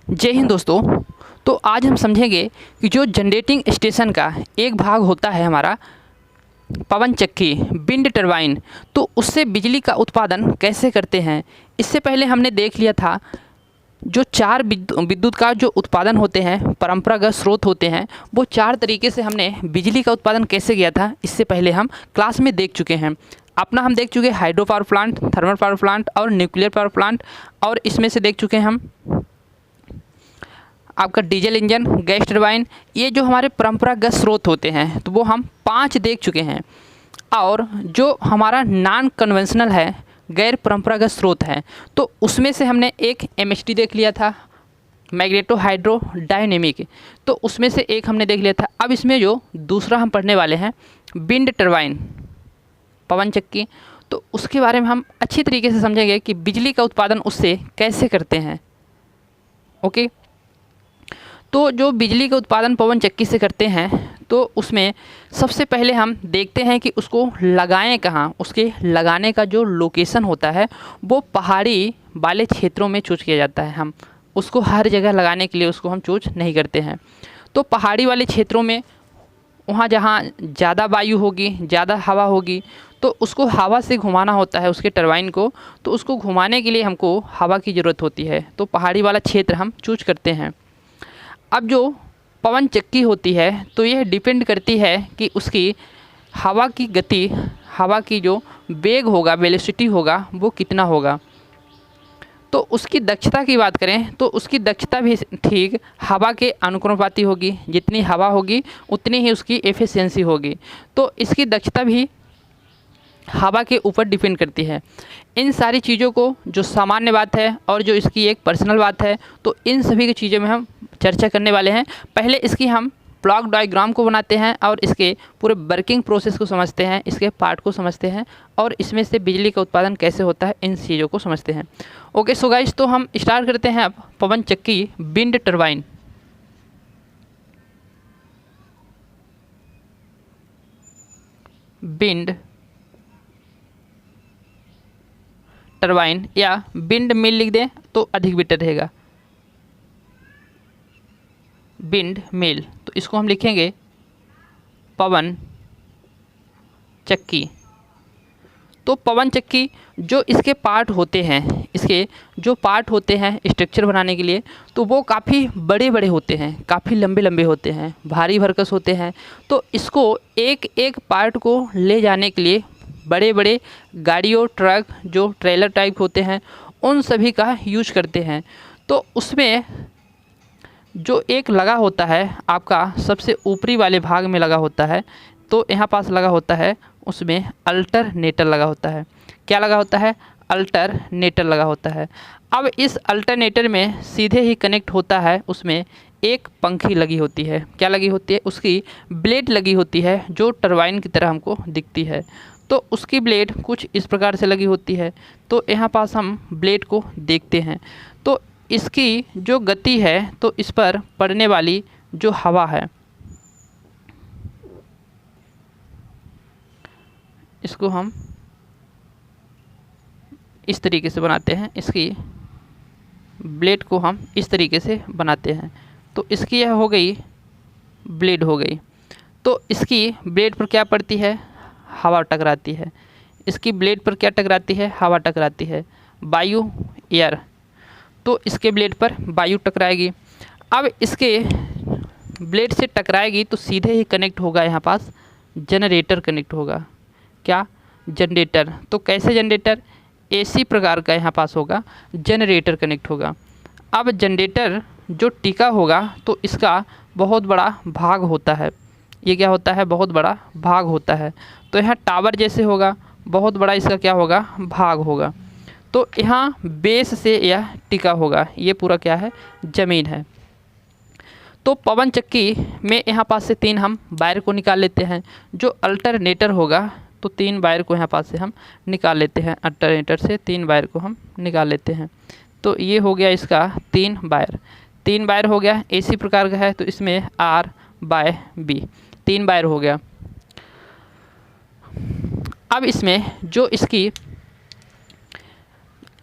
जय हिंद दोस्तों। तो आज हम समझेंगे कि जो जनरेटिंग स्टेशन का एक भाग होता है हमारा पवन चक्की विंड टरबाइन, तो उससे बिजली का उत्पादन कैसे करते हैं। इससे पहले हमने देख लिया था जो चार विद्युत का जो उत्पादन होते हैं, परंपरागत स्रोत होते हैं, वो चार तरीके से हमने बिजली का उत्पादन कैसे किया था। इससे पहले हम क्लास में देख चुके हैं। अपना हम देख चुके हैं hydro power plant, thermal power plant और न्यूक्लियर पावर प्लांट, और इसमें से देख चुके हैं हम आपका डीजल इंजन, गैस टरबाइन। ये जो हमारे परंपरागत स्रोत होते हैं तो वो हम 5 देख चुके हैं। और जो हमारा नॉन कन्वेंशनल है, गैर परंपरागत स्रोत है, तो उसमें से हमने एक एमएचडी देख लिया था, मैग्नेटो हाइड्रो डायनेमिक, तो उसमें से एक हमने देख लिया था। अब इसमें जो दूसरा हम पढ़ने वाले हैं विंड टरबाइन, पवन चक्की, तो उसके बारे में हम अच्छी तरीके से समझेंगे कि बिजली का उत्पादन उससे कैसे करते हैं। ओके, तो जो बिजली का उत्पादन पवन चक्की से करते हैं तो उसमें सबसे पहले हम देखते हैं कि उसको लगाएं कहाँ। उसके लगाने का जो लोकेशन होता है वो पहाड़ी वाले क्षेत्रों में चूज किया जाता है। हम उसको हर जगह लगाने के लिए उसको हम चूज नहीं करते हैं। तो पहाड़ी वाले क्षेत्रों में, वहाँ जहाँ ज़्यादा वायु होगी, ज़्यादा हवा होगी, तो उसको हवा से घुमाना होता है उसके टरबाइन को। तो उसको घुमाने के लिए हमको हवा की ज़रूरत होती है, तो पहाड़ी वाला क्षेत्र हम चूज करते हैं। अब जो पवन चक्की होती है तो यह डिपेंड करती है कि उसकी हवा की गति, हवा की जो वेग होगा, वेलोसिटी होगा, वो कितना होगा। तो उसकी दक्षता की बात करें तो उसकी दक्षता भी ठीक हवा के अनुक्रमानुपाती होगी। जितनी हवा होगी उतनी ही उसकी एफिशिएंसी होगी। तो इसकी दक्षता भी हवा के ऊपर डिपेंड करती है। इन सारी चीज़ों को, जो सामान्य बात है और जो इसकी एक पर्सनल बात है, तो इन सभी की चीज़ों में हम चर्चा करने वाले हैं। पहले इसकी हम ब्लॉक डायग्राम को बनाते हैं और इसके पूरे वर्किंग प्रोसेस को समझते हैं, इसके पार्ट को समझते हैं और इसमें से बिजली का उत्पादन कैसे होता है, इन चीज़ों को समझते हैं। ओके सो गाइस, तो हम स्टार्ट करते हैं अब पवन चक्की विंड टरबाइन। विंड टरबाइन या विंड मिल लिख दें तो अधिक बेटर रहेगा, विंड मिल। तो इसको हम लिखेंगे पवन चक्की। तो पवन चक्की जो इसके पार्ट होते हैं, इसके जो पार्ट होते हैं स्ट्रक्चर बनाने के लिए, तो वो काफ़ी बड़े बड़े होते हैं, काफ़ी लंबे लंबे होते हैं, भारी भरकस होते हैं। तो इसको एक एक पार्ट को ले जाने के लिए बड़े बड़े गाड़ियों, ट्रक, जो ट्रेलर टाइप होते हैं, उन सभी का यूज करते हैं। तो उसमें जो एक लगा होता है आपका सबसे ऊपरी वाले भाग में लगा होता है, तो यहाँ पास लगा होता है, उसमें अल्टरनेटर लगा होता है। क्या लगा होता है? अल्टरनेटर लगा होता है। अब इस अल्टरनेटर में सीधे ही कनेक्ट होता है, उसमें एक पंखी लगी होती है। क्या लगी होती है? उसकी ब्लेड लगी होती है, जो टरबाइन की तरह हमको दिखती है। तो उसकी ब्लेड कुछ इस प्रकार से लगी होती है। तो यहाँ पास हम ब्लेड को देखते हैं। तो इसकी जो गति है, तो इस पर पड़ने वाली जो हवा है, इसको हम इस तरीके से बनाते हैं। इसकी ब्लेड को हम इस तरीके से बनाते हैं। तो इसकी यह हो गई ब्लेड हो गई। तो इसकी ब्लेड पर क्या पड़ती है? हवा टकराती है। इसकी ब्लेड पर क्या टकराती है? हवा टकराती है, वायु, एयर। तो इसके ब्लेड पर वायु टकराएगी। अब इसके ब्लेड से टकराएगी तो सीधे ही कनेक्ट होगा, यहाँ पास जनरेटर कनेक्ट होगा। क्या? जनरेटर। तो कैसे जनरेटर? एसी प्रकार का यहाँ पास होगा, जनरेटर कनेक्ट होगा। अब जनरेटर जो टिका होगा तो इसका बहुत बड़ा भाग होता है। ये क्या होता है? बहुत बड़ा भाग होता है। तो यहाँ टावर जैसे होगा, बहुत बड़ा इसका क्या होगा? भाग होगा। तो यहाँ बेस से यह टिका होगा। ये पूरा क्या है? ज़मीन है। तो पवन चक्की में यहाँ पास से 3 हम वायर को निकाल लेते हैं। जो अल्टरनेटर होगा तो 3 वायर को यहाँ पास से हम निकाल लेते हैं। अल्टरनेटर से 3 वायर को हम निकाल लेते हैं। तो ये हो गया इसका 3 वायर। 3 वायर हो गया। एसी प्रकार का है तो इसमें R/B 3 वायर हो गया। अब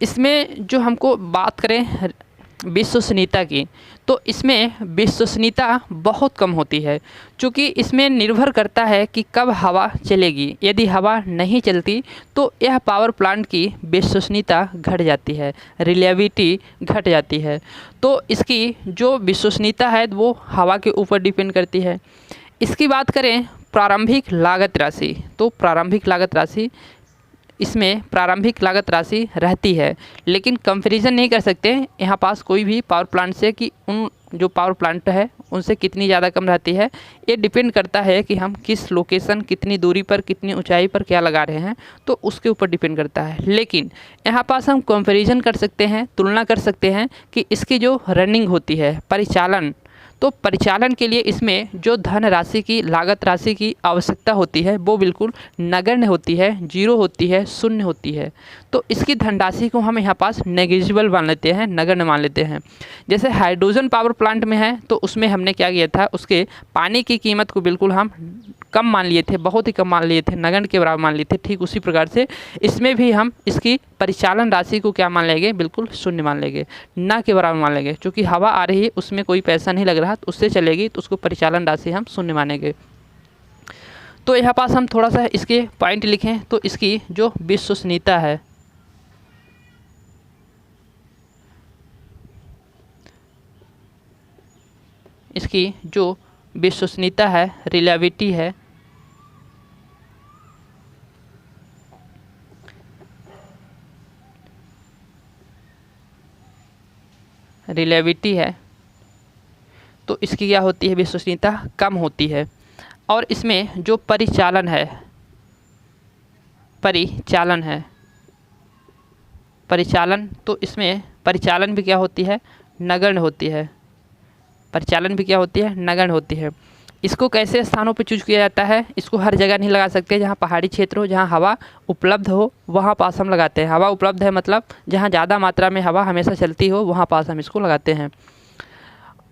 इसमें जो हमको बात करें विश्वसनीयता की, तो इसमें विश्वसनीयता बहुत कम होती है, क्योंकि इसमें निर्भर करता है कि कब हवा चलेगी। यदि हवा नहीं चलती तो यह पावर प्लांट की विश्वसनीयता घट जाती है, रिलायबिलिटी घट जाती है। तो इसकी जो विश्वसनीयता है वो हवा के ऊपर डिपेंड करती है। इसकी बात करें प्रारंभिक लागत राशि, तो प्रारंभिक लागत राशि, इसमें प्रारंभिक लागत राशि रहती है, लेकिन कंपैरिजन नहीं कर सकते यहाँ पास कोई भी पावर प्लांट से कि उन जो पावर प्लांट है उनसे कितनी ज़्यादा कम रहती है। ये डिपेंड करता है कि हम किस लोकेशन, कितनी दूरी पर, कितनी ऊंचाई पर क्या लगा रहे हैं, तो उसके ऊपर डिपेंड करता है। लेकिन यहाँ पास हम कंपैरिजन कर सकते हैं, तुलना कर सकते हैं कि इसकी जो रनिंग होती है, परिचालन, तो परिचालन के लिए इसमें जो धन राशि की, लागत राशि की आवश्यकता होती है वो बिल्कुल नगण्य होती है, जीरो होती है, शून्य होती है। तो इसकी धनराशि को हम यहाँ पास नेग्लिजिबल मान लेते हैं, नगण्य मान लेते हैं। जैसे हाइड्रोजन पावर प्लांट में है तो उसमें हमने क्या किया था, उसके पानी की कीमत को बिल्कुल हम कम मान लिए थे, बहुत ही कम मान लिए थे, नगण्य के बराबर मान लिए थे। ठीक उसी प्रकार से इसमें भी हम इसकी परिचालन राशि को क्या मान लेंगे, बिल्कुल शून्य मान लेंगे, ना के बराबर मान लेंगे। क्योंकि हवा आ रही है, उसमें कोई पैसा नहीं लग रहा, तो उससे चलेगी, तो उसको परिचालन राशि हम शून्य मानेंगे। तो यहाँ पास हम थोड़ा सा इसके पॉइंट लिखें तो इसकी जो विश्वसनीयता है, इसकी जो विश्वसनीयता है, रिलायबिलिटी है, रिलायबिलिटी है, तो इसकी क्या होती है, विश्वसनीयता कम होती है। और इसमें जो परिचालन है, परिचालन, तो इसमें परिचालन भी क्या होती है, नगण्य होती है, परिचालन भी क्या होती है, नगण्य होती है। इसको कैसे स्थानों पर चूज किया जाता है, इसको हर जगह नहीं लगा सकते। जहाँ पहाड़ी क्षेत्र हो, जहाँ हवा उपलब्ध हो, वहाँ पास हम लगाते हैं। हवा उपलब्ध है मतलब जहाँ ज़्यादा मात्रा में हवा हमेशा चलती हो, वहाँ पास हम इसको लगाते हैं।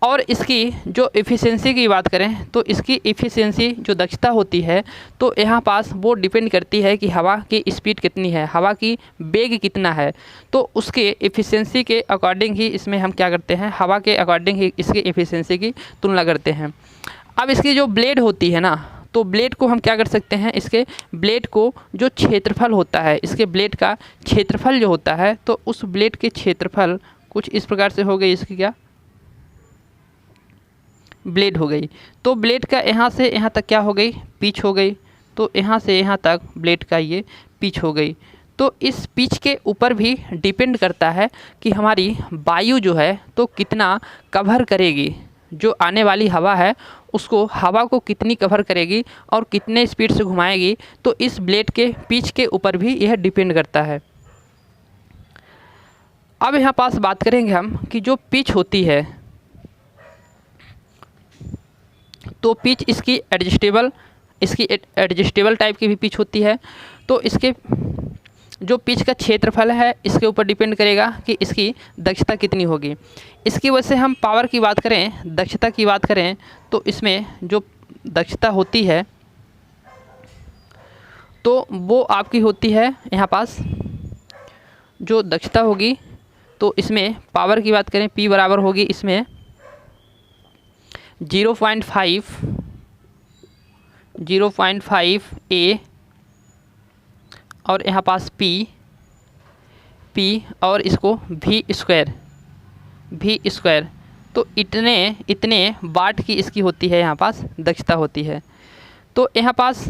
और इसकी जो एफिशिएंसी की बात करें तो इसकी एफिशिएंसी, जो दक्षता होती है, तो यहाँ पास वो डिपेंड करती है कि हवा की स्पीड कितनी है, हवा की वेग कितना है। तो उसके एफिशिएंसी के अकॉर्डिंग ही इसमें हम क्या करते हैं, हवा के अकॉर्डिंग ही इसकी एफिशिएंसी की तुलना करते हैं। अब इसकी जो ब्लेड होती है ना, तो ब्लेड को हम क्या कर सकते हैं, इसके ब्लेड को जो क्षेत्रफल होता है, इसके ब्लेड का क्षेत्रफल जो होता है, तो उस ब्लेड के क्षेत्रफल कुछ इस प्रकार से हो गई, इसकी क्या ब्लेड हो गई। तो ब्लेड का यहाँ से यहाँ तक क्या हो गई, पिच हो गई। तो यहाँ से यहाँ तक ब्लेड का ये पिच हो गई। तो इस पिच के ऊपर भी डिपेंड करता है कि हमारी वायु जो है तो कितना कवर करेगी, जो आने वाली हवा है उसको, हवा को कितनी कवर करेगी और कितने स्पीड से घुमाएगी। तो इस ब्लेड के पिच के ऊपर भी यह डिपेंड करता है। अब यहाँ पास बात करेंगे हम कि जो पिच होती है, तो पिच इसकी एडजस्टेबल टाइप की भी पिच होती है। तो इसके जो पिच का क्षेत्रफल है इसके ऊपर डिपेंड करेगा कि इसकी दक्षता कितनी होगी। इसकी वजह से हम पावर की बात करें, दक्षता की बात करें, तो इसमें जो दक्षता होती है तो वो आपकी होती है, यहाँ पास जो दक्षता होगी, तो इसमें पावर की बात करें, P बराबर होगी इसमें 0.5 A और यहाँ पास P और इसको V स्क्वायर। तो इतने वाट की इसकी होती है, यहाँ पास दक्षता होती है। तो यहाँ पास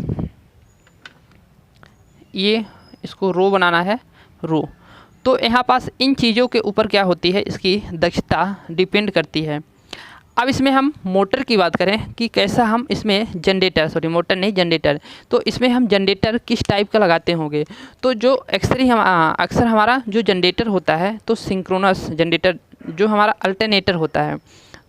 ये इसको रो बनाना है, रो। तो यहाँ पास इन चीज़ों के ऊपर क्या होती है, इसकी दक्षता डिपेंड करती है। अब इसमें हम मोटर की बात करें कि कैसा हम इसमें जनरेटर, तो इसमें हम जनरेटर किस टाइप का लगाते होंगे। तो जो अक्सर हमारा जो जनरेटर होता है, तो सिंक्रोनस जनरेटर, जो हमारा अल्टरनेटर होता है,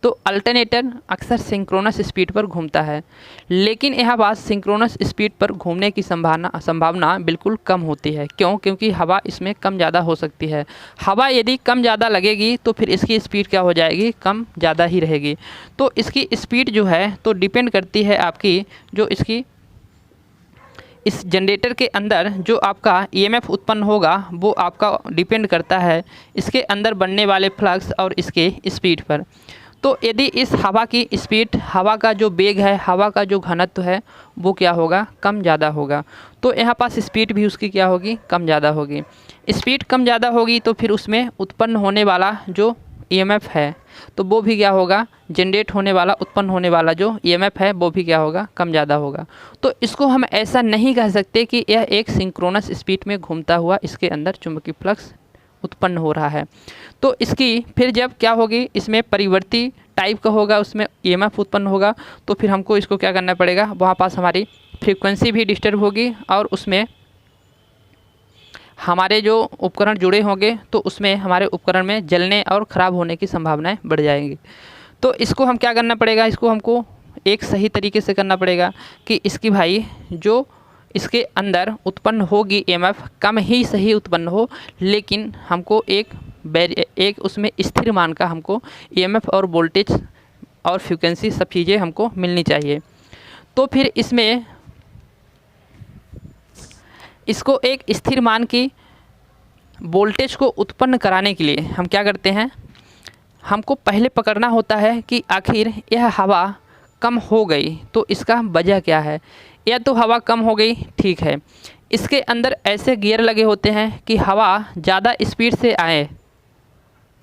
तो अल्टरनेटर अक्सर सिंक्रोनस स्पीड पर घूमता है। लेकिन यहाँ पास सिंक्रोनस स्पीड पर घूमने की संभावना बिल्कुल कम होती है। क्यों? क्योंकि हवा इसमें कम ज़्यादा हो सकती है। हवा यदि कम ज़्यादा लगेगी तो फिर इसकी स्पीड क्या हो जाएगी, कम ज़्यादा ही रहेगी। तो इसकी स्पीड जो है तो डिपेंड करती है आपकी जो इसकी इस जनरेटर के अंदर जो आपका ईएमएफ उत्पन्न होगा वो आपका डिपेंड करता है इसके अंदर बनने वाले फ्लक्स और इसके स्पीड पर। तो यदि इस हवा की स्पीड, हवा का जो वेग है, हवा का जो घनत्व है वो क्या होगा, कम ज़्यादा होगा, तो यहाँ पास स्पीड भी उसकी क्या होगी, कम ज़्यादा होगी। स्पीड कम ज़्यादा होगी तो फिर उसमें उत्पन्न होने वाला जो ईएमएफ है तो वो भी क्या होगा, जनरेट होने वाला, उत्पन्न होने वाला जो ईएमएफ है वो भी क्या होगा, कम ज़्यादा होगा। तो इसको हम ऐसा नहीं कह सकते कि यह एक सिंक्रोनस स्पीड में घूमता हुआ इसके अंदर चुंबकीय फ्लक्स उत्पन्न हो रहा है। तो इसकी फिर जब क्या होगी, इसमें परिवर्ती टाइप का होगा, उसमें ईएमएफ उत्पन्न होगा, तो फिर हमको इसको क्या करना पड़ेगा, वहाँ पास हमारी फ्रीक्वेंसी भी डिस्टर्ब होगी और उसमें हमारे जो उपकरण जुड़े होंगे तो उसमें हमारे उपकरण में जलने और ख़राब होने की संभावनाएं बढ़ जाएंगी। तो इसको हम क्या करना पड़ेगा, इसको हमको एक सही तरीके से करना पड़ेगा कि इसकी भाई जो इसके अंदर उत्पन्न होगी ईएमएफ कम ही सही उत्पन्न हो, लेकिन हमको एक उसमें स्थिर मान का हमको ईएमएफ और वोल्टेज और फ्रीक्वेंसी सब चीज़ें हमको मिलनी चाहिए। तो फिर इसमें इसको एक स्थिर मान की वोल्टेज को उत्पन्न कराने के लिए हम क्या करते हैं, हमको पहले पकड़ना होता है कि आखिर यह हवा कम हो गई तो इसका वजह क्या है। या तो हवा कम हो गई, ठीक है, इसके अंदर ऐसे गियर लगे होते हैं कि हवा ज़्यादा स्पीड से आए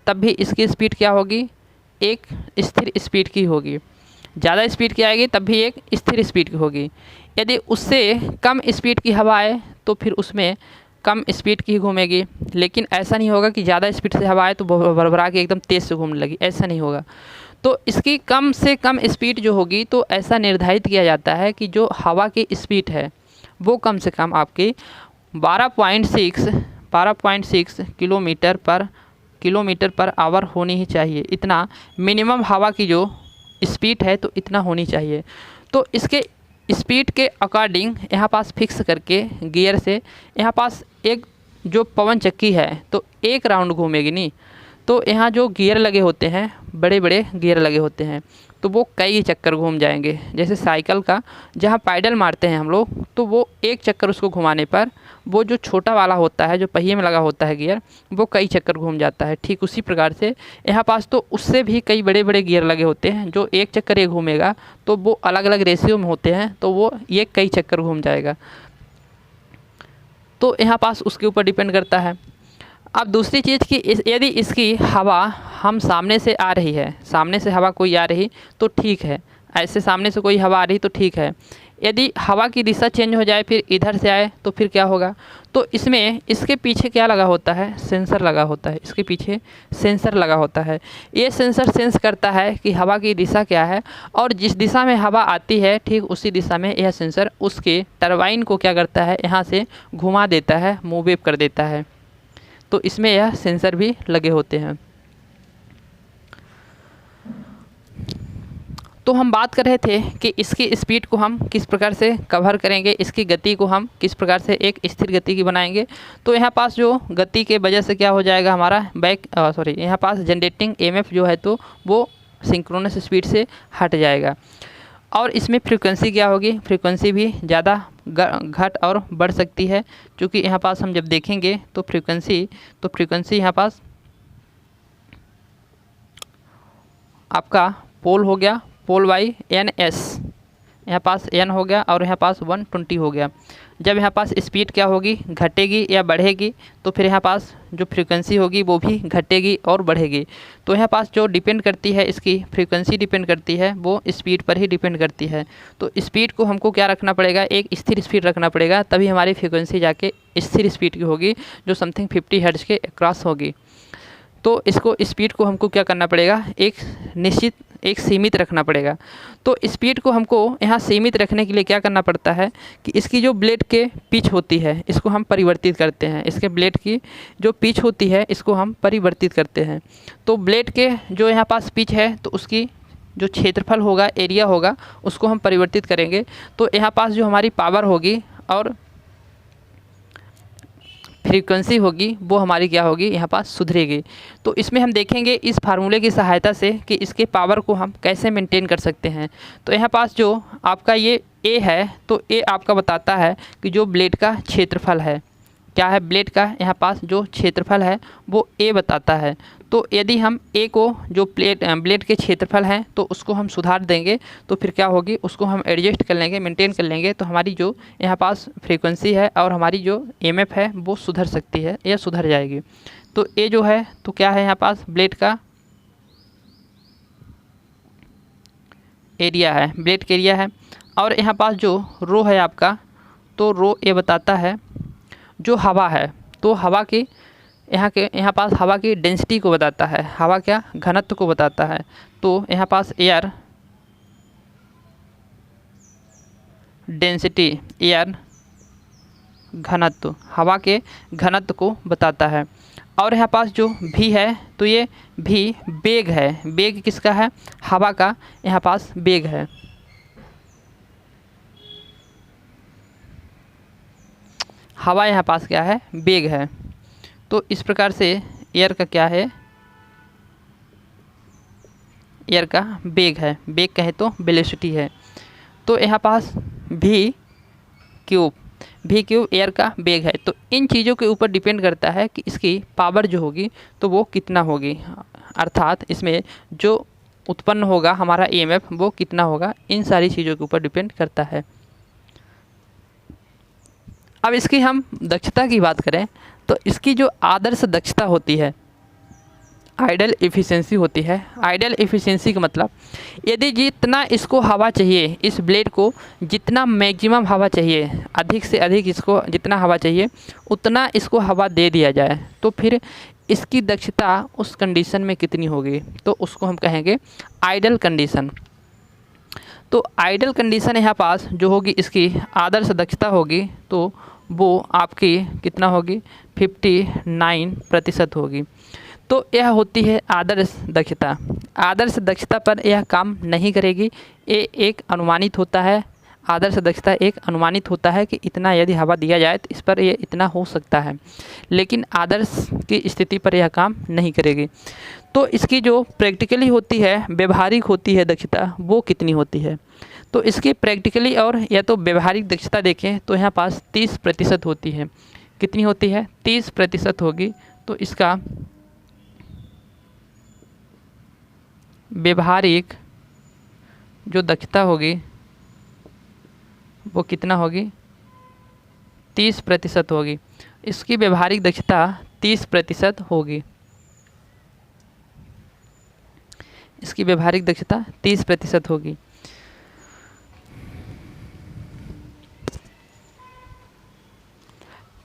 तब भी इसकी स्पीड क्या होगी, एक स्थिर स्पीड की होगी। ज़्यादा स्पीड की आएगी तब भी एक स्थिर स्पीड की होगी। यदि उससे कम स्पीड की हवा आए तो फिर उसमें कम स्पीड की ही घूमेगी। लेकिन ऐसा नहीं होगा कि ज़्यादा स्पीड से हवा आए तो भरभरा के एकदम तेज़ से घूमने लगी, ऐसा नहीं होगा। तो इसकी कम से कम स्पीड जो होगी तो ऐसा निर्धारित किया जाता है कि जो हवा की स्पीड है वो कम से कम आपकी 12.6 किलोमीटर पर आवर होनी ही चाहिए। इतना मिनिमम हवा की जो स्पीड है तो इतना होनी चाहिए। तो इसके स्पीड के अकॉर्डिंग यहाँ पास फिक्स करके गियर से यहाँ पास एक जो पवन चक्की है तो एक राउंड घूमेगी नहीं, तो यहाँ जो गियर लगे होते हैं, बड़े बड़े गियर लगे होते हैं, तो वो कई चक्कर घूम जाएंगे। जैसे साइकिल का जहाँ पैडल मारते हैं हम लोग तो वो एक चक्कर उसको घुमाने पर वो जो छोटा वाला होता है, जो पहिए में लगा होता है गियर, वो कई चक्कर घूम जाता है। ठीक उसी प्रकार से यहाँ पास तो उससे भी कई बड़े बड़े गियर लगे होते हैं, जो एक चक्कर ये घूमेगा तो वो अलग अलग रेशियो में होते हैं, तो वो ये कई चक्कर घूम जाएगा। तो यहाँ पास उसके ऊपर डिपेंड करता है। अब दूसरी चीज़ कि यदि इसकी हवा हम सामने से आ रही है, सामने से हवा कोई आ रही तो ठीक है, ऐसे सामने से कोई हवा आ रही तो ठीक है। यदि हवा की दिशा चेंज हो जाए, फिर इधर से आए तो फिर क्या होगा, तो इसमें इसके पीछे क्या लगा होता है, सेंसर लगा होता है। इसके पीछे सेंसर लगा होता है। ये सेंसर सेंस करता है कि हवा की दिशा क्या है, और जिस दिशा में हवा आती है ठीक उसी दिशा में यह सेंसर उसके टरबाइन को क्या करता है, यहाँ से घुमा देता है, मूव कर देता है। तो इसमें यह सेंसर भी लगे होते हैं। तो हम बात कर रहे थे कि इसकी स्पीड को हम किस प्रकार से कवर करेंगे, इसकी गति को हम किस प्रकार से एक स्थिर गति की बनाएंगे। तो यहाँ पास जो गति के वजह से क्या हो जाएगा हमारा यहाँ पास जनरेटिंग ईएमएफ जो है तो वो सिंक्रोनस स्पीड से हट जाएगा। और इसमें फ्रीक्वेंसी क्या होगी, फ्रीक्वेंसी भी ज़्यादा घट और बढ़ सकती है, क्योंकि यहाँ पास हम जब देखेंगे तो फ्रीक्वेंसी यहाँ पास आपका पोल हो गया, पोल बाई एन एस, यहाँ पास एन हो गया और यहाँ पास 120 हो गया। जब यहाँ पास स्पीड क्या होगी, घटेगी या बढ़ेगी, तो फिर यहाँ पास जो फ्रीक्वेंसी होगी वो भी घटेगी और बढ़ेगी। तो यहाँ पास जो डिपेंड करती है, इसकी फ्रीक्वेंसी डिपेंड करती है, वो स्पीड पर ही डिपेंड करती है। तो स्पीड को हमको क्या रखना पड़ेगा, एक स्थिर स्पीड रखना पड़ेगा, तभी हमारी फ्रीक्वेंसी जाके स्थिर स्पीड की होगी जो समथिंग 50 हर्ट्ज के क्रॉस होगी। तो इसको स्पीड को हमको क्या करना पड़ेगा, एक सीमित रखना पड़ेगा। तो स्पीड को हमको यहाँ सीमित रखने के लिए क्या करना पड़ता है कि इसकी जो ब्लेड के पिच होती है इसको हम परिवर्तित करते हैं। इसके ब्लेड की जो पिच होती है इसको हम परिवर्तित करते हैं। तो ब्लेड के जो यहाँ पास पिच है तो उसकी जो क्षेत्रफल होगा, एरिया होगा, उसको हम परिवर्तित करेंगे। तो यहाँ पास जो हमारी पावर होगी और फ्रीक्वेंसी होगी वो हमारी क्या होगी, यहाँ पास सुधरेगी। तो इसमें हम देखेंगे इस फार्मूले की सहायता से कि इसके पावर को हम कैसे मेंटेन कर सकते हैं। तो यहाँ पास जो आपका ये ए है, तो ए आपका बताता है कि जो ब्लेड का क्षेत्रफल है, क्या है, ब्लेड का यहाँ पास जो क्षेत्रफल है वो ए बताता है। तो यदि हम ए को जो ब्लेड के क्षेत्रफल हैं तो उसको हम सुधार देंगे तो फिर क्या होगी, उसको हम एडजस्ट कर लेंगे, मेंटेन कर लेंगे, तो हमारी जो यहाँ पास फ्रीक्वेंसी है और हमारी जो एमएफ है वो सुधर सकती है या सुधर जाएगी। तो ए जो है तो क्या है, यहाँ पास ब्लेड का एरिया है, ब्लेड का एरिया है। और यहाँ पास जो रो है आपका, तो रो ए बताता है जो हवा है, तो हवा की यहाँ पास हवा की डेंसिटी को बताता है, हवा क्या, घनत्व को बताता है। तो यहाँ पास एयर डेंसिटी, एयर घनत्व, हवा के घनत्व को बताता है। और यहाँ पास जो भी है, तो ये भी वेग है, वेग किसका है, हवा का यहाँ पास वेग है। हवा यहाँ पास क्या है, वेग है। तो इस प्रकार से एयर का क्या है, एयर का वेग है, वेग कहे तो वेलोसिटी है। तो यहाँ पास भी क्यूब एयर का वेग है। तो इन चीज़ों के ऊपर डिपेंड करता है कि इसकी पावर जो होगी तो वो कितना होगी, अर्थात इसमें जो उत्पन्न होगा हमारा ईएमएफ वो कितना होगा, इन सारी चीज़ों के ऊपर डिपेंड करता है। अब इसकी हम दक्षता की बात करें तो इसकी जो आदर्श दक्षता होती है, आइडियल एफिशिएंसी होती है। आइडियल एफिशिएंसी का मतलब यदि जितना इसको हवा चाहिए, इस ब्लेड को जितना मैक्सिमम हवा चाहिए, अधिक से अधिक इसको जितना हवा चाहिए उतना इसको हवा दे दिया जाए, तो फिर इसकी दक्षता उस कंडीशन में कितनी होगी, तो उसको हम कहेंगे आइडियल कंडीशन। तो आइडियल कंडीशन यहाँ पास जो होगी, इसकी आदर्श दक्षता होगी तो वो आपकी कितना होगी, 59% होगी। तो यह होती है आदर्श दक्षता। आदर्श दक्षता पर यह काम नहीं करेगी, ये एक अनुमानित होता है। आदर्श दक्षता एक अनुमानित होता है कि इतना यदि हवा दिया जाए तो इस पर ये इतना हो सकता है, लेकिन आदर्श की स्थिति पर यह काम नहीं करेगी। तो इसकी जो प्रैक्टिकली होती है, व्यवहारिक होती है दक्षता, वो कितनी होती है, तो इसकी प्रैक्टिकली और या तो व्यवहारिक दक्षता देखें तो यहाँ पास 30% होती है। कितनी होती है, 30% होगी। तो इसका व्यवहारिक जो दक्षता होगी वो कितना होगी, 30% होगी। इसकी व्यवहारिक दक्षता 30% होगी। इसकी व्यवहारिक दक्षता 30% होगी।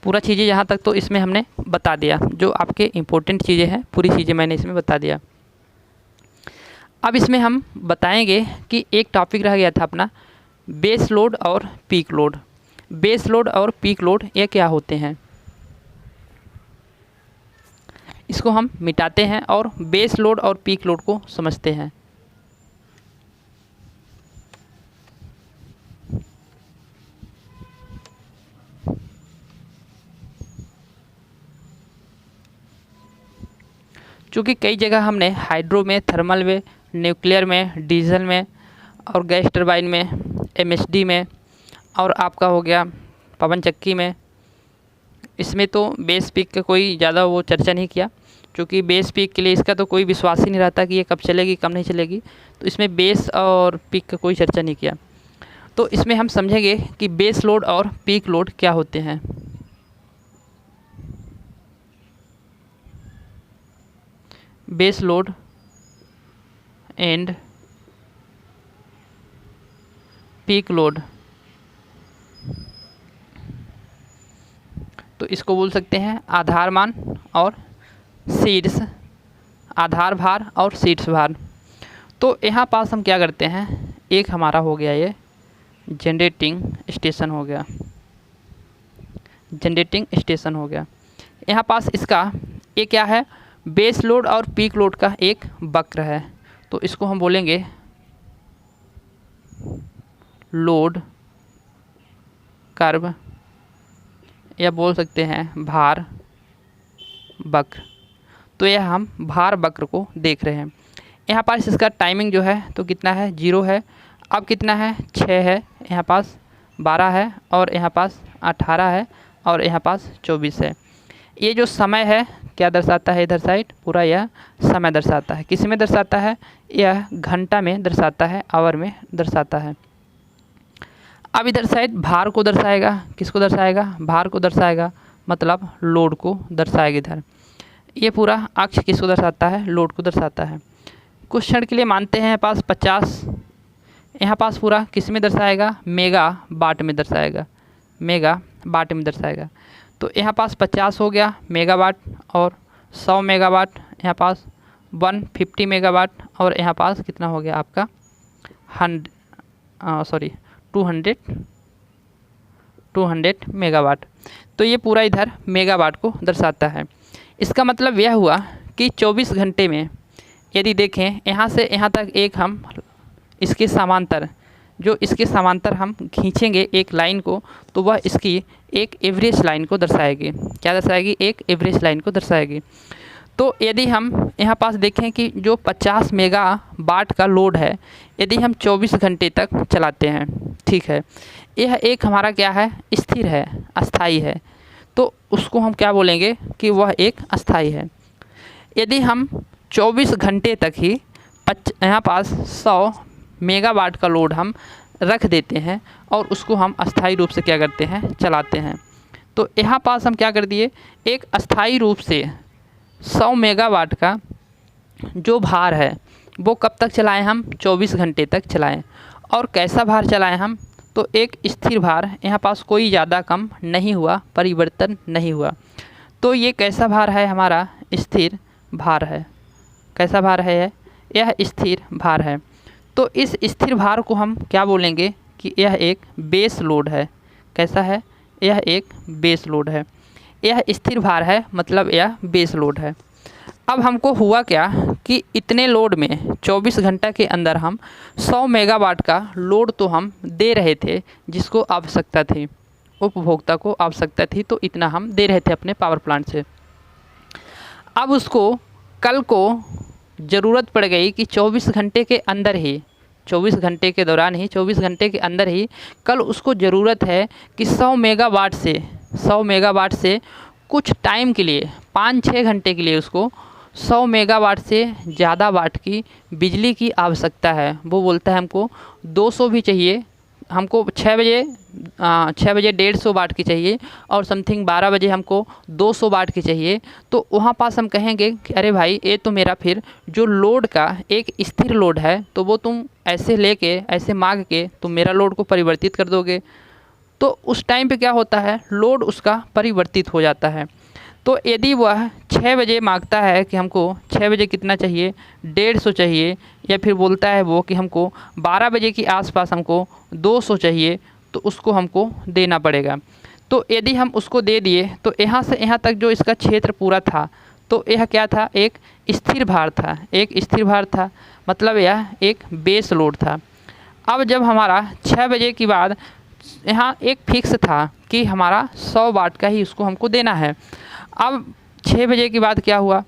पूरा चीज़ें यहाँ तक तो इसमें हमने बता दिया, जो आपके इम्पोर्टेंट चीज़ें हैं पूरी चीज़ें मैंने इसमें बता दिया। अब इसमें हम बताएंगे कि एक टॉपिक रह गया था अपना, बेस लोड और पीक लोड। बेस लोड और पीक लोड ये क्या होते हैं, इसको हम मिटाते हैं और बेस लोड और पीक लोड को समझते हैं। चूँकि कई जगह हमने हाइड्रो में, थर्मल में, न्यूक्लियर में, डीजल में और गैस टरबाइन में, एमएसडी में और आपका हो गया पवन चक्की में, इसमें तो बेस पीक का कोई ज़्यादा वो चर्चा नहीं किया, क्योंकि बेस पीक के लिए इसका तो कोई विश्वास ही नहीं रहता कि ये कब चलेगी कब नहीं चलेगी, तो इसमें बेस और पीक का कोई चर्चा नहीं किया। तो इसमें हम समझेंगे कि बेस लोड और पीक लोड क्या होते हैं। Base load and peak load, तो इसको बोल सकते हैं आधार मान और शीर्ष, आधार भार और शीर्ष भार। तो यहाँ पास हम क्या करते हैं, एक हमारा हो गया ये जनरेटिंग स्टेशन हो गया, जनरेटिंग स्टेशन हो गया। यहाँ पास इसका ये क्या है, बेस लोड और पीक लोड का एक वक्र है, तो इसको हम बोलेंगे लोड कर्व या बोल सकते हैं भार वक्र। तो यह हम भार वक्र को देख रहे हैं। यहाँ पास इसका टाइमिंग जो है तो कितना है, 0 है। अब कितना है, 6 है, यहाँ पास 12 है, और यहाँ पास 18 है, और यहाँ पास 24 है। ये जो समय है क्या दर्शाता है, इधर साइड पूरा यह समय दर्शाता है। किस में दर्शाता है, यह घंटा में दर्शाता है, आवर में दर्शाता है। अब इधर साइड भार को दर्शाएगा, किसको दर्शाएगा, भार को दर्शाएगा, मतलब लोड को दर्शाएगा इधर। ये पूरा अक्ष किसको दर्शाता है, लोड को दर्शाता है। कुछ क्षण के लिए मानते हैं पास 50, यहाँ पास पूरा किस में दर्शाएगा, मेगा वाट में दर्शाएगा, मेगा वाट में दर्शाएगा। तो यहाँ पास 50 हो गया मेगावाट, और 100 मेगावाट, यहाँ पास 150 मेगावाट, और यहाँ पास कितना हो गया आपका 200 मेगावाट। तो ये पूरा इधर मेगावाट को दर्शाता है। इसका मतलब यह हुआ कि 24 घंटे में यदि देखें यहाँ से यहाँ तक एक हम इसके समांतर, जो इसके समांतर हम खींचेंगे एक लाइन को, तो वह इसकी एक एवरेज लाइन को दर्शाएगी। क्या दर्शाएगी, एक एवरेज लाइन को दर्शाएगी। तो यदि हम यहाँ पास देखें कि जो 50 मेगावाट का लोड है, यदि हम 24 घंटे तक चलाते हैं, ठीक है, यह एक हमारा क्या है, स्थिर है, अस्थाई है, तो उसको हम क्या बोलेंगे कि वह एक अस्थाई है। यदि हम 24 घंटे तक ही यहाँ पास 100 मेगावाट का लोड हम रख देते हैं और उसको हम अस्थाई रूप से क्या करते हैं, चलाते हैं, तो यहाँ पास हम क्या कर दिए, एक अस्थाई रूप से 100 मेगावाट का जो भार है वो कब तक चलाएं हम, 24 घंटे तक चलाएं। और कैसा भार चलाएं हम, तो एक स्थिर भार, यहाँ पास कोई ज़्यादा कम नहीं हुआ, परिवर्तन नहीं हुआ। तो ये कैसा भार है, हमारा स्थिर भार है। कैसा भार है, यह स्थिर भार है। तो इस स्थिर भार को हम क्या बोलेंगे कि यह एक बेस लोड है। कैसा है, यह एक बेस लोड है। यह स्थिर भार है, मतलब यह बेस लोड है। अब हमको हुआ क्या कि इतने लोड में 24 घंटा के अंदर हम 100 मेगावाट का लोड तो हम दे रहे थे, जिसको आवश्यकता थी, उपभोक्ता को आवश्यकता थी, तो इतना हम दे रहे थे अपने पावर प्लांट से। अब उसको कल को ज़रूरत पड़ गई कि 24 घंटे के अंदर ही, 24 घंटे के दौरान ही, 24 घंटे के अंदर ही कल उसको ज़रूरत है कि 100 मेगावाट से कुछ टाइम के लिए, 5-6 घंटे के लिए उसको 100 मेगावाट से ज़्यादा वाट की बिजली की आवश्यकता है। वो बोलता है हमको 200 भी चाहिए, हमको 6 बजे 150 वाट की चाहिए, और समथिंग 12 बजे हमको 200 वाट की चाहिए। तो वहाँ पास हम कहेंगे कि अरे भाई, ये तो मेरा फिर जो लोड का एक स्थिर लोड है, तो वो तुम ऐसे लेके, ऐसे मांग के तुम मेरा लोड को परिवर्तित कर दोगे। तो उस टाइम पे क्या होता है, लोड उसका परिवर्तित हो जाता है। तो यदि वह 6 बजे मांगता है कि हमको 6 बजे कितना चाहिए, 150 चाहिए, या फिर बोलता है वो कि हमको 12 बजे के आसपास हमको 200 चाहिए, तो उसको हमको देना पड़ेगा। तो यदि हम उसको दे दिए, तो यहाँ से यहाँ तक जो इसका क्षेत्र पूरा था, तो यह क्या था, एक स्थिर भार था, एक स्थिर भार था, मतलब यह एक बेस लोड था। अब जब हमारा 6 बजे के बाद यहाँ एक फिक्स था कि हमारा 100 वाट का ही उसको हमको देना है। अब 6 बजे के बाद क्या हुआ,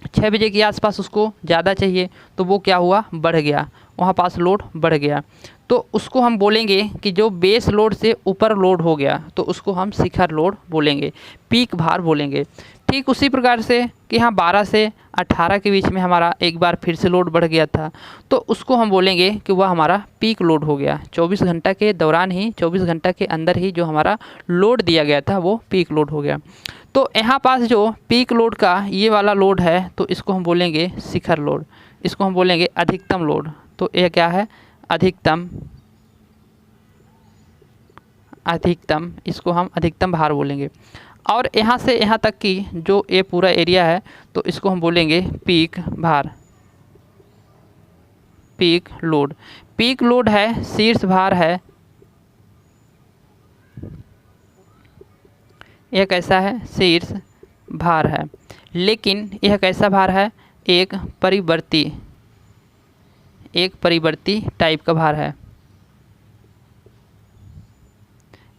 6 बजे के आसपास उसको ज़्यादा चाहिए, तो वो क्या हुआ, बढ़ गया, वहाँ पास लोड बढ़ गया। तो उसको हम बोलेंगे कि जो बेस लोड से ऊपर लोड हो गया, तो उसको हम शिखर लोड बोलेंगे, पीक भार बोलेंगे। ठीक उसी प्रकार से कि यहाँ 12 से 18 के बीच में हमारा एक बार फिर से लोड बढ़ गया था, तो उसको हम बोलेंगे कि वह हमारा पीक लोड हो गया। 24 घंटा के दौरान ही, 24 घंटा के अंदर ही जो हमारा लोड दिया गया था, वो पीक लोड हो गया। तो यहाँ पास जो पीक लोड का ये वाला लोड है, तो इसको हम बोलेंगे शिखर लोड, इसको हम बोलेंगे अधिकतम लोड। तो यह क्या है, अधिकतम, इसको हम अधिकतम भार बोलेंगे। और यहाँ से यहाँ तक की जो ये पूरा एरिया है, तो इसको हम बोलेंगे पीक भार, पीक लोड। पीक लोड है, शीर्ष भार है, यह कैसा है, शीर्ष भार है। लेकिन यह कैसा भार है, एक परिवर्ती टाइप का भार है,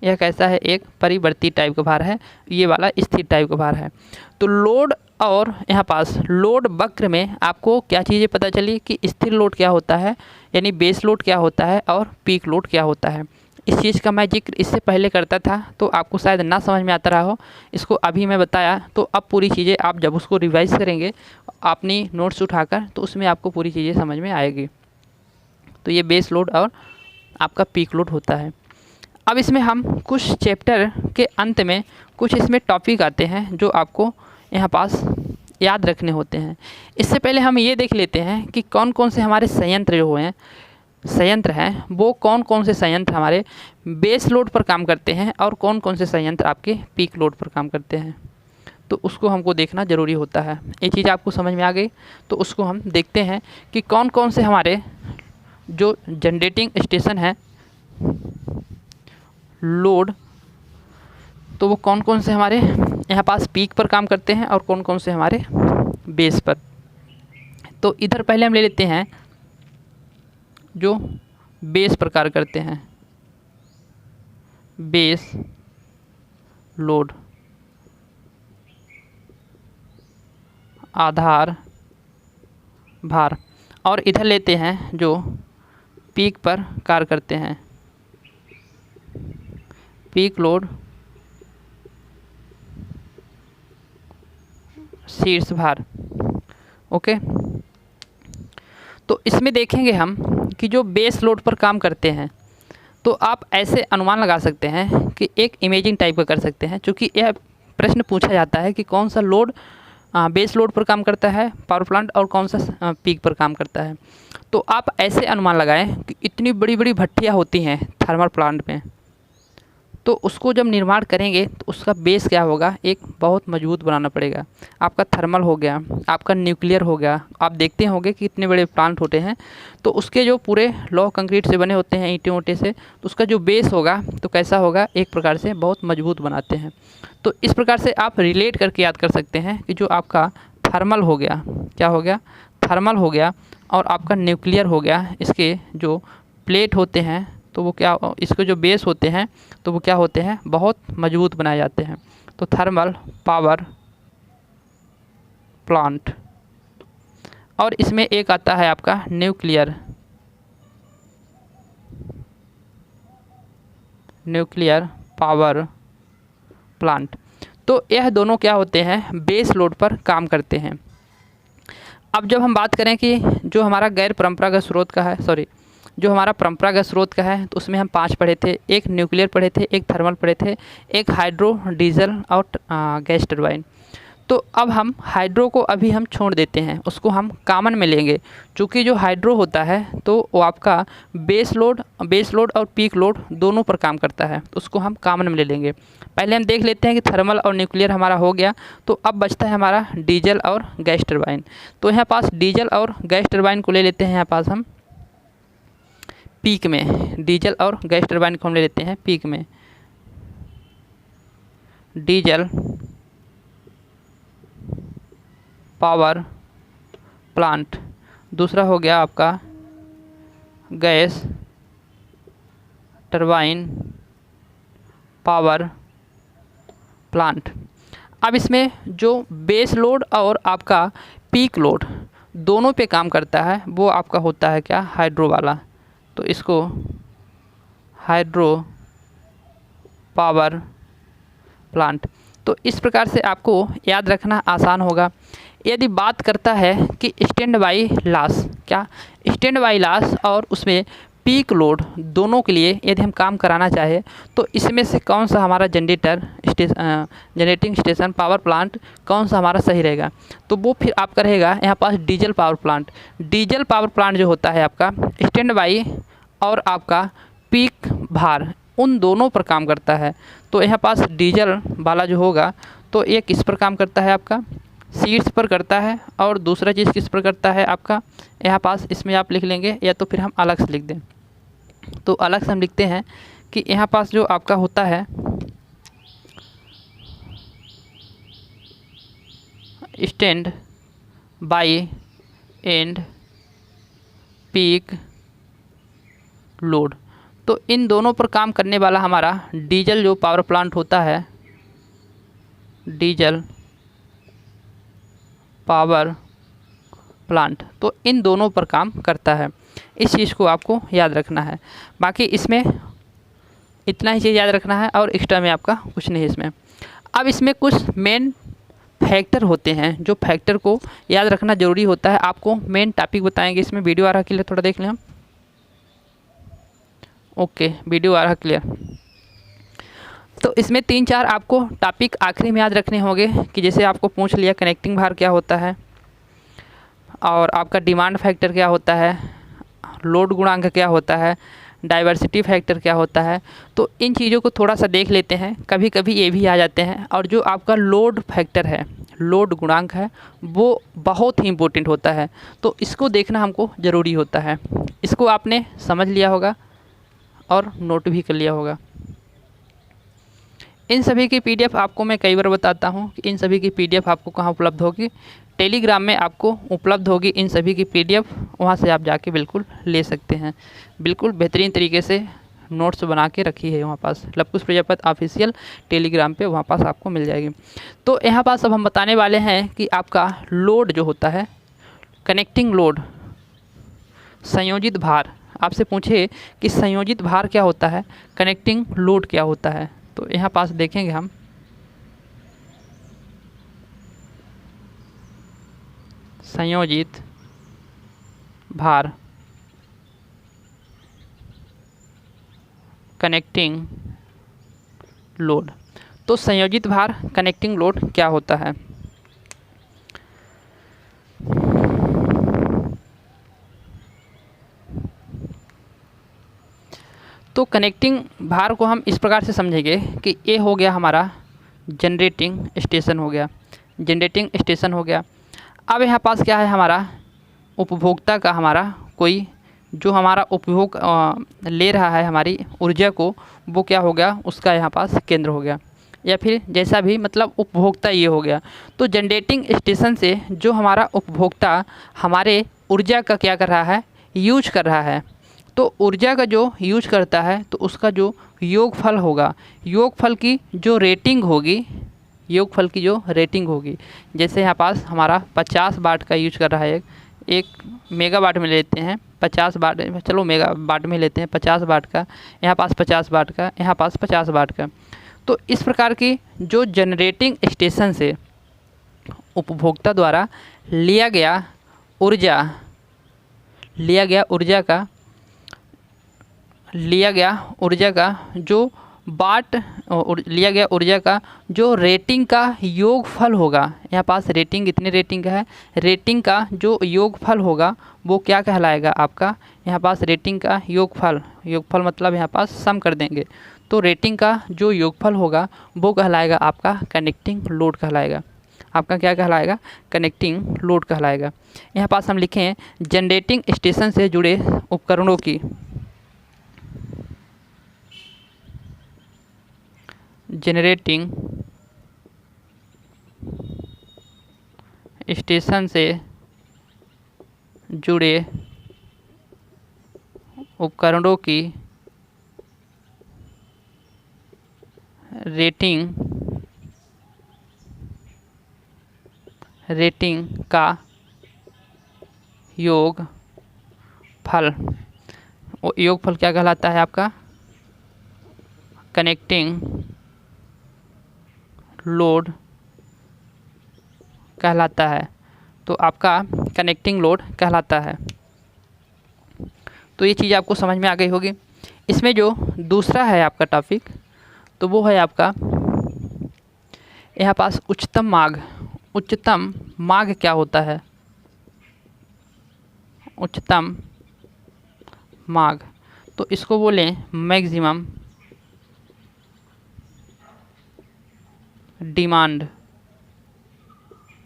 यह कैसा है, एक परिवर्ती टाइप का भार है, ये वाला स्थिर टाइप का भार है। तो लोड और यहाँ पास लोड वक्र में आपको क्या चीज़ें पता चली कि स्थिर लोड क्या होता है, यानी बेस लोड क्या होता है और पीक लोड क्या होता है। इस चीज़ का मैं जिक्र इससे पहले करता था तो आपको शायद ना समझ में आता रहा हो, इसको अभी मैं बताया तो अब पूरी चीज़ें आप जब उसको रिवाइज करेंगे अपनी नोट्स उठाकर तो उसमें आपको पूरी चीज़ें समझ में आएगी। तो ये बेस लोड और आपका पीक लोड होता है। अब इसमें हम कुछ चैप्टर के अंत में कुछ इसमें टॉपिक आते हैं जो आपको यहाँ पास याद रखने होते हैं। इससे पहले हम ये देख लेते हैं कि कौन कौन से हमारे संयंत्र हैं वो कौन कौन से संयंत्र हमारे बेस लोड पर काम करते हैं और कौन कौन से संयंत्र आपके पीक लोड पर काम करते हैं। तो उसको हमको देखना ज़रूरी होता है। ये चीज़ आपको समझ में आ गई तो उसको हम देखते हैं कि कौन कौन से हमारे जो जनरेटिंग स्टेशन है लोड, तो वो कौन कौन से हमारे यहाँ पास पीक पर काम करते हैं और कौन कौन से हमारे बेस पर। तो इधर पहले हम ले लेते हैं जो बेस पर कार्य करते हैं, बेस लोड, आधार भार। और इधर लेते हैं जो पीक पर कार्य करते हैं, पीक लोड, शीर्ष भार। ओके, तो इसमें देखेंगे हम कि जो बेस लोड पर काम करते हैं तो आप ऐसे अनुमान लगा सकते हैं कि एक इमेजिंग टाइप का कर सकते हैं, क्योंकि यह प्रश्न पूछा जाता है कि कौन सा लोड बेस लोड पर काम करता है पावर प्लांट और कौन सा पीक पर काम करता है। तो आप ऐसे अनुमान लगाएं कि इतनी बड़ी बड़ी भट्टियाँ होती हैं थर्मल प्लांट में, तो उसको जब निर्माण करेंगे तो उसका बेस क्या होगा, एक बहुत मजबूत बनाना पड़ेगा। आपका थर्मल हो गया, आपका न्यूक्लियर हो गया, आप देखते होंगे कि इतने बड़े प्लांट होते हैं तो उसके जो पूरे लौह कंक्रीट से बने होते हैं, ईंटे ऊँटे से, तो उसका जो बेस होगा तो कैसा होगा, एक प्रकार से बहुत मजबूत बनाते हैं। तो इस प्रकार से आप रिलेट करके याद कर सकते हैं कि जो आपका थर्मल हो गया, क्या हो गया, थर्मल हो गया, और आपका न्यूक्लियर हो गया, इसके जो प्लेट होते हैं तो वो क्या, इसके जो बेस होते हैं तो वो क्या होते हैं, बहुत मजबूत बनाए जाते हैं। तो थर्मल पावर प्लांट। और इसमें एक आता है आपका न्यूक्लियर पावर प्लांट। तो यह दोनों क्या होते हैं, बेस लोड पर काम करते हैं। अब जब हम बात करें कि जो हमारा गैर परंपरागत स्रोत का है, जो हमारा परंपरागत स्रोत का है, तो उसमें हम 5 पढ़े थे। एक न्यूक्लियर पढ़े थे, एक थर्मल पढ़े थे, एक हाइड्रो, डीजल और गैस टरबाइन। तो अब हम हाइड्रो को अभी हम छोड़ देते हैं, उसको हम कॉमन में लेंगे। चूँकि जो हाइड्रो होता है तो वो आपका बेस लोड और पीक लोड दोनों पर काम करता है, तो उसको हम कॉमन में ले लेंगे। पहले हम देख लेते हैं कि थर्मल और न्यूक्लियर हमारा हो गया, तो अब बचता है हमारा डीजल और गैस टरबाइन। तो यहाँ पास डीजल और गैस टरबाइन को ले लेते हैं, यहाँ पास हम पीक में, डीजल और गैस टरबाइन को हम ले लेते हैं पीक में। डीजल पावर प्लांट, दूसरा हो गया आपका गैस टरबाइन पावर प्लांट। अब इसमें जो बेस लोड और आपका पीक लोड दोनों पे काम करता है वो आपका होता है क्या, हाइड्रो वाला। तो इसको हाइड्रो पावर प्लांट। तो इस प्रकार से आपको याद रखना आसान होगा। यदि बात करता है कि स्टैंड बाई लॉस, क्या स्टैंड बाई लॉस और उसमें पीक लोड दोनों के लिए यदि हम काम कराना चाहें तो इसमें से कौन सा हमारा जनरेटिंग स्टेशन पावर प्लांट कौन सा हमारा सही रहेगा, तो वो फिर आपका रहेगा यहाँ पास diesel power plant. Diesel power plant जो होता है आपका स्टैंड बाई और आपका पीक भार उन दोनों पर काम करता है। तो यहाँ पास डीजल वाला जो होगा तो एक किस पर काम करता है, आपका शीर्ष पर करता है, और दूसरा चीज़ किस पर करता है आपका, यहाँ पास इसमें आप लिख लेंगे या तो फिर हम अलग से लिख दें। तो अलग से हम लिखते हैं कि यहाँ पास जो आपका होता है stand by and peak load. तो इन दोनों पर काम करने वाला हमारा डीजल जो पावर प्लांट होता है, डीजल पावर प्लांट, तो इन दोनों पर काम करता है। इस चीज़ को आपको याद रखना है। बाकी इसमें इतना ही चीज़ याद रखना है और एक्स्ट्रा में आपका कुछ नहीं इसमें। अब इसमें कुछ मेन फैक्टर होते हैं जो फैक्टर को याद रखना ज़रूरी होता है। आपको मेन टॉपिक बताएंगे इसमें। वीडियो आ रहा क्लियर, थोड़ा देख लें हम। ओके, वीडियो आ रहा क्लियर। तो इसमें 3-4 आपको टॉपिक आखिरी में याद रखने होंगे कि जैसे आपको पूछ लिया कनेक्टिंग भार क्या होता है, और आपका डिमांड फैक्टर क्या होता है, लोड गुणांक क्या होता है, डाइवर्सिटी फैक्टर क्या होता है। तो इन चीज़ों को थोड़ा सा देख लेते हैं। कभी कभी ये भी आ जाते हैं। और जो आपका लोड फैक्टर है, लोड गुणांक है, वो बहुत ही इम्पोर्टेंट होता है। तो इसको देखना हमको ज़रूरी होता है। इसको आपने समझ लिया होगा और नोट भी कर लिया होगा। इन सभी की पीडीएफ आपको मैं कई बार बताता हूँ कि इन सभी की पीडीएफ आपको कहाँ उपलब्ध होगी। टेलीग्राम में आपको उपलब्ध होगी इन सभी की पीडीएफ। वहाँ से आप जाके बिल्कुल ले सकते हैं। बिल्कुल बेहतरीन तरीके से नोट्स बना के रखी है वहाँ पास। लवकुश प्रजापति ऑफिशियल टेलीग्राम पे वहाँ पास आपको मिल जाएगी। तो यहाँ पास अब हम बताने वाले हैं कि आपका लोड जो होता है, कनेक्टिंग लोड, संयोजित भार। आपसे पूछे कि संयोजित भार क्या होता है, कनेक्टिंग लोड क्या होता है, तो यहाँ पास देखेंगे हम। संयोजित भार, कनेक्टिंग लोड। तो संयोजित भार, कनेक्टिंग लोड क्या होता है? तो कनेक्टिंग भार को हम इस प्रकार से समझेंगे कि ये हो गया हमारा जनरेटिंग स्टेशन हो गया, जनरेटिंग स्टेशन हो गया। अब यहाँ पास क्या है, हमारा उपभोक्ता का, हमारा कोई जो हमारा उपभोग ले रहा है हमारी ऊर्जा को, वो क्या हो गया, उसका यहाँ पास केंद्र हो गया, या फिर जैसा भी, मतलब उपभोक्ता ये हो गया। तो जनरेटिंग स्टेशन से जो हमारा उपभोक्ता हमारे ऊर्जा का क्या कर रहा है, यूज कर रहा है। तो ऊर्जा का जो यूज करता है तो उसका जो योगफल होगा, योगफल की जो रेटिंग होगी, योगफल की जो रेटिंग होगी, जैसे यहाँ पास हमारा 50 वाट का यूज कर रहा है, एक मेगावाट में लेते हैं 50 वाट, चलो मेगावाट में लेते हैं 50 वाट का, यहाँ पास 50 वाट का, यहाँ पास 50 वाट का। तो इस प्रकार की जो जनरेटिंग स्टेशन से उपभोक्ता द्वारा लिया गया ऊर्जा जो वाट, लिया गया ऊर्जा का जो रेटिंग का योगफल होगा, यहाँ पास रेटिंग कितने रेटिंग का है, रेटिंग का जो योगफल होगा वो क्या कहलाएगा आपका, यहाँ पास रेटिंग का योगफल, योगफल मतलब यहाँ पास सम कर देंगे, तो रेटिंग का जो योगफल होगा वो कहलाएगा आपका कनेक्टिंग लोड कहलाएगा। आपका क्या कहलाएगा, कनेक्टिंग लोड कहलाएगा। यहाँ पास हम लिखें जनरेटिंग स्टेशन से जुड़े उपकरणों की, जनरेटिंग स्टेशन से जुड़े उपकरणों की रेटिंग का योगफल, योगफल क्या कहलाता है आपका, कनेक्टिंग लोड कहलाता है। तो आपका कनेक्टिंग लोड कहलाता है। तो ये चीज़ आपको समझ में आ गई होगी। इसमें जो दूसरा है आपका टॉपिक, तो वो है आपका यहाँ पास उच्चतम मांग। उच्चतम मांग क्या होता है, उच्चतम मांग, तो इसको बोलें मैक्सिमम डिमांड।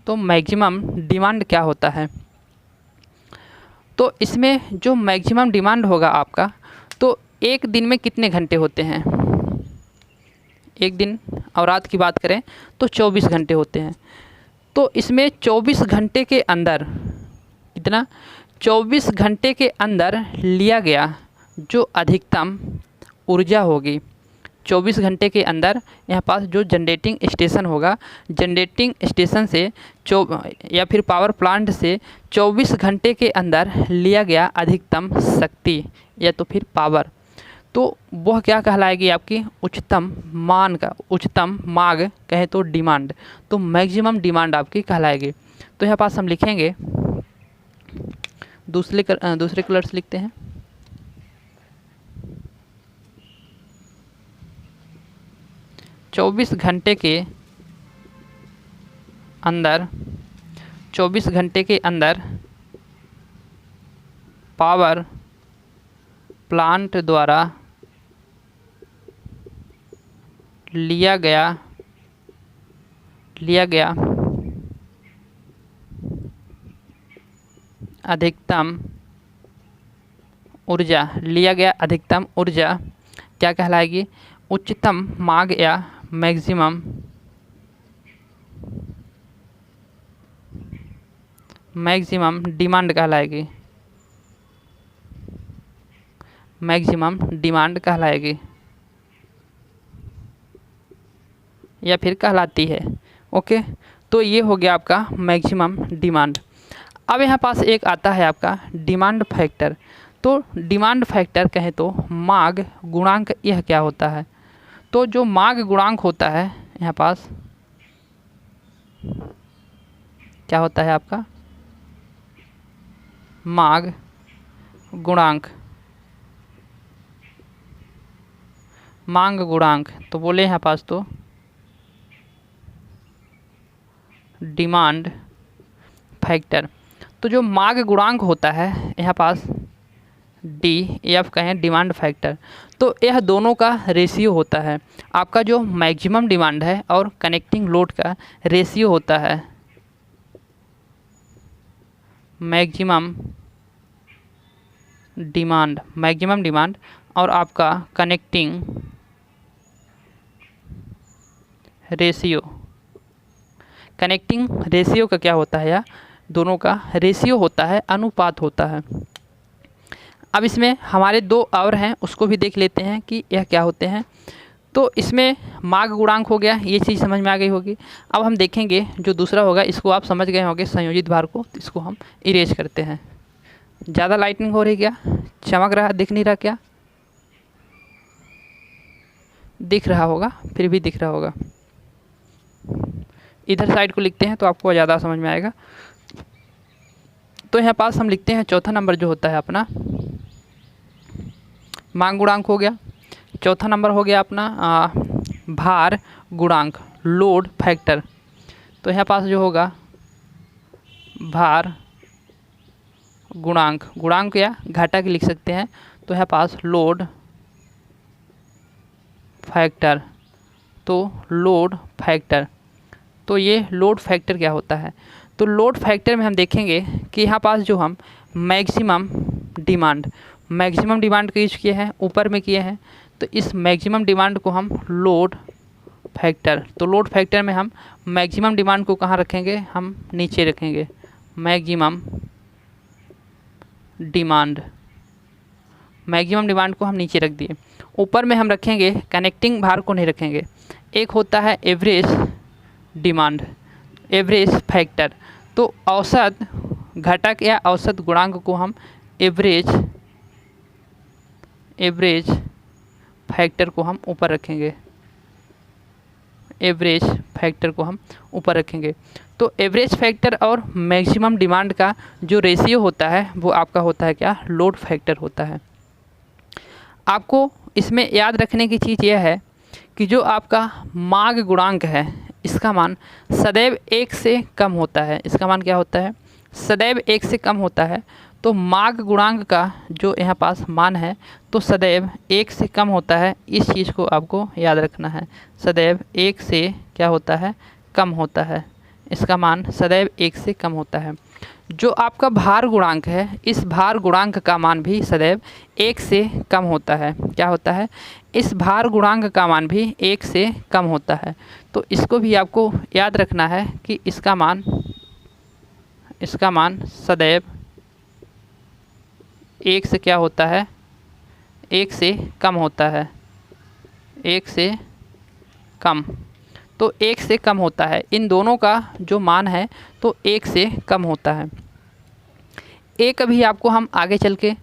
तो मैक्सिमम डिमांड क्या होता है, तो इसमें जो मैक्सिमम डिमांड होगा आपका, तो एक दिन में कितने घंटे होते हैं, एक दिन और रात की बात करें तो 24 घंटे होते हैं। तो इसमें 24 घंटे के अंदर कितना, 24 घंटे के अंदर लिया गया जो अधिकतम ऊर्जा होगी 24 घंटे के अंदर यहाँ पास जो जनरेटिंग स्टेशन होगा, जनरेटिंग स्टेशन से या फिर पावर प्लांट से 24 घंटे के अंदर लिया गया अधिकतम शक्ति या तो फिर पावर, तो वह क्या कहलाएगी आपकी उच्चतम मांग कहें तो डिमांड, तो मैक्सिमम डिमांड आपकी कहलाएगी। तो यहाँ पास हम लिखेंगे दूसरे कलर से लिखते हैं। चौबीस घंटे के अंदर पावर प्लांट द्वारा लिया गया अधिकतम ऊर्जा क्या कहलाएगी, उच्चतम मांग या मैक्सिमम डिमांड कहलाएगी, या फिर कहलाती है। ओके, तो ये हो गया आपका मैक्सिमम डिमांड। अब यहाँ पास एक आता है आपका डिमांड फैक्टर। तो डिमांड फैक्टर कहें तो मांग गुणांक, यह क्या होता है, तो जो मांग गुणांक होता है यहाँ पास क्या होता है आपका मांग गुणांक, तो बोले यहाँ पास तो डिमांड फैक्टर। तो जो मांग गुणांक होता है यहाँ पास DF कहें डिमांड फैक्टर, तो यह दोनों का रेशियो होता है। आपका जो मैक्सिमम डिमांड है और कनेक्टिंग लोड का रेशियो होता है मैक्सिमम डिमांड और आपका कनेक्टिंग रेशियो का क्या होता है, या दोनों का रेशियो होता है, अनुपात होता है। अब इसमें हमारे दो और हैं, उसको भी देख लेते हैं कि यह क्या होते हैं। तो इसमें मांग गुणांक हो गया, ये चीज़ समझ में आ गई होगी। अब हम देखेंगे जो दूसरा होगा, इसको आप समझ गए होंगे संयोजित भार को, तो इसको हम इरेज करते हैं। ज़्यादा लाइटनिंग हो रही क्या, चमक रहा, दिख नहीं रहा क्या, दिख रहा होगा, फिर भी दिख रहा होगा। इधर साइड को लिखते हैं तो आपको ज़्यादा समझ में आएगा। तो यहाँ पास हम लिखते हैं चौथा नंबर जो होता है अपना मांग गुणांक हो गया। चौथा नंबर हो गया अपना भार गुणांक, लोड फैक्टर। तो यहाँ पास जो होगा भार गुणांक या घाटा की लिख सकते हैं। तो यहाँ पास लोड फैक्टर, तो ये लोड फैक्टर क्या होता है, तो लोड फैक्टर में हम देखेंगे कि यहाँ पास जो हम मैक्सिमम डिमांड का यूज किए हैं, ऊपर में किए हैं, तो इस मैक्सिमम डिमांड को हम लोड फैक्टर, तो लोड फैक्टर में हम मैक्सिमम डिमांड को कहाँ रखेंगे, हम नीचे रखेंगे। मैक्सिमम डिमांड को हम नीचे रख दिए, ऊपर में हम रखेंगे कनेक्टिंग भार को नहीं रखेंगे। एक होता है एवरेज फैक्टर, तो औसत घटक या औसत गुणांक को हम एवरेज फैक्टर को हम ऊपर रखेंगे। तो एवरेज फैक्टर और मैक्सिमम डिमांड का जो रेशियो होता है वो आपका होता है क्या, लोड फैक्टर होता है। आपको इसमें याद रखने की चीज़ यह है कि जो आपका मांग गुणांक है इसका मान सदैव 1 से कम होता है। इसका मान क्या होता है, सदैव 1 से कम होता है। तो मांग गुणांक का जो यहाँ पास मान है तो सदैव 1 से कम होता है। इस चीज़ को आपको याद रखना है, सदैव 1 से क्या होता है, कम होता है। इसका मान सदैव 1 से कम होता है। जो आपका भार गुणांक है, इस भार गुणांक का मान भी सदैव 1 से कम होता है। क्या होता है, इस भार गुणांक का मान भी 1 से कम होता है। तो इसको भी आपको याद रखना है कि इसका मान सदैव 1 से क्या होता है, 1 से कम होता है, 1 से कम, तो 1 से कम होता है, इन दोनों का जो मान है तो 1 से कम होता है। एक अभी आपको हम आगे चल के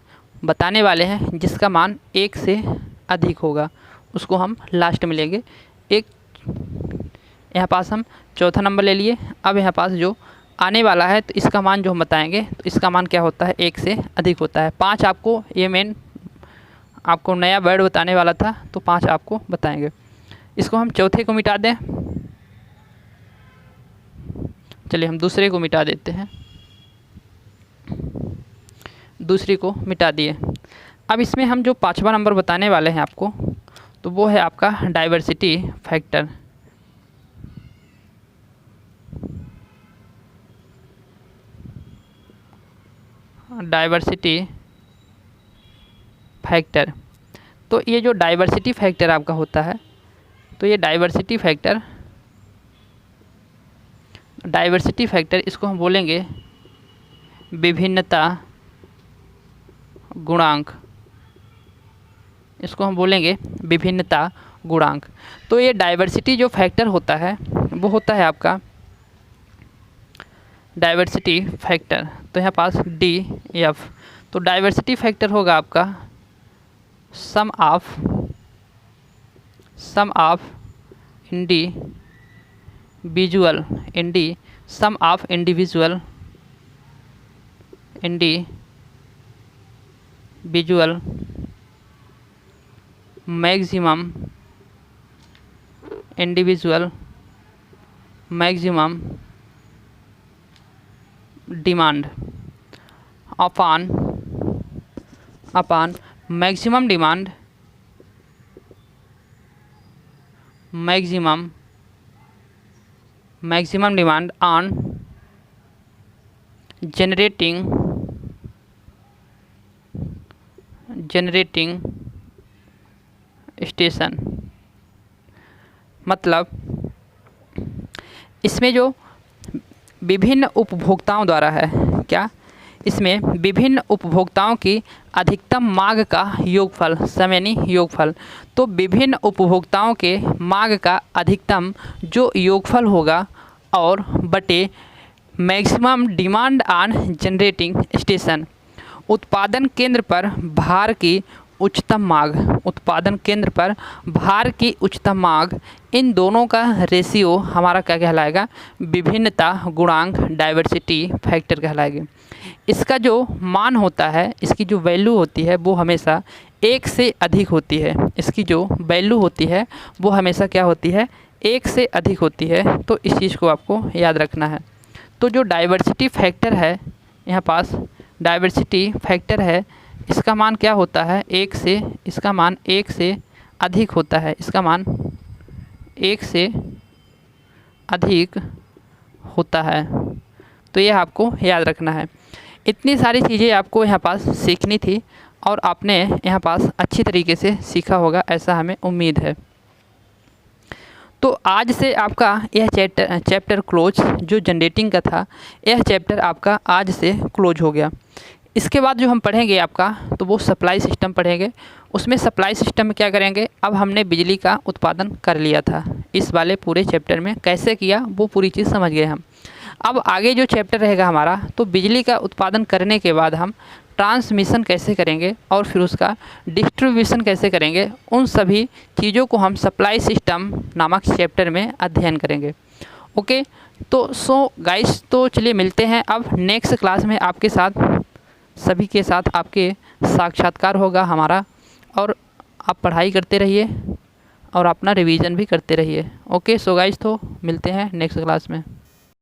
बताने वाले हैं जिसका मान 1 से अधिक होगा, उसको हम लास्ट में लेंगे। एक यहाँ पास हम चौथा नंबर ले लिए। अब यहाँ पास जो आने वाला है तो इसका मान जो हम बताएंगे तो इसका मान क्या होता है, 1 से अधिक होता है। 5 आपको ये मेन आपको नया वर्ड बताने वाला था तो 5 आपको बताएंगे। इसको हम चौथे को मिटा दें, चलिए हम दूसरे को मिटा देते हैं, दूसरी को मिटा दिए। अब इसमें हम जो 5वां नंबर बताने वाले हैं आपको तो वो है आपका डाइवर्सिटी फैक्टर। डाइवर्सिटी फैक्टर, तो ये जो डाइवर्सिटी फैक्टर आपका होता है तो ये डाइवर्सिटी फैक्टर इसको हम बोलेंगे विभिन्नता गुणांक, इसको हम बोलेंगे विभिन्नता गुणांक। तो ये डाइवर्सिटी जो फैक्टर होता है वो होता है आपका डाइवर्सिटी फैक्टर। तो यहाँ पास DF, तो डाइवर्सिटी फैक्टर होगा आपका sum of individual sum of individual maximum individual maximum demand upon maximum demand on generating station. मतलब इसमें जो विभिन्न उपभोक्ताओं द्वारा है, क्या इसमें विभिन्न उपभोक्ताओं की अधिकतम मांग का योगफल, समयानी योगफल, तो विभिन्न उपभोक्ताओं के मांग का अधिकतम जो योगफल होगा और बटे maximum demand on generating station, उत्पादन केंद्र पर भार की उच्चतम मांग, इन दोनों का रेशियो हमारा क्या कहलाएगा, विभिन्नता गुणांक डाइवर्सिटी फैक्टर कहलाएगा। इसका जो मान होता है, इसकी जो वैल्यू होती है वो हमेशा 1 से अधिक होती है, इसकी जो वैल्यू होती है वो हमेशा क्या होती है, 1 से अधिक होती है। तो इस चीज़ को आपको याद रखना है। तो जो डाइवर्सिटी फैक्टर है, यहाँ पास डाइवर्सिटी फैक्टर है, इसका मान क्या होता है, 1 से, इसका मान 1 से अधिक होता है, इसका मान 1 से अधिक होता है। तो यह आपको याद रखना है। इतनी सारी चीज़ें आपको यहाँ पास सीखनी थी और आपने यहाँ पास अच्छी तरीके से सीखा होगा, ऐसा हमें उम्मीद है। तो आज से आपका यह चैप्टर क्लोज, जो जनरेटिंग का था यह चैप्टर आपका आज से क्लोज हो गया। इसके बाद जो हम पढ़ेंगे आपका तो वो सप्लाई सिस्टम पढ़ेंगे। उसमें सप्लाई सिस्टम में क्या करेंगे, अब हमने बिजली का उत्पादन कर लिया था, इस वाले पूरे चैप्टर में कैसे किया वो पूरी चीज़ समझ गए हम। अब आगे जो चैप्टर रहेगा हमारा, तो बिजली का उत्पादन करने के बाद हम ट्रांसमिशन कैसे करेंगे और फिर उसका डिस्ट्रीब्यूशन कैसे करेंगे, उन सभी चीज़ों को हम सप्लाई सिस्टम नामक चैप्टर में अध्ययन करेंगे। ओके, तो सो गाइस, तो चलिए मिलते हैं अब नेक्स्ट क्लास में। आपके साथ सभी के साथ आपके साक्षात्कार होगा हमारा, और आप पढ़ाई करते रहिए और अपना रिवीजन भी करते रहिए। ओके, सो गाइस, तो मिलते हैं नेक्स्ट क्लास में।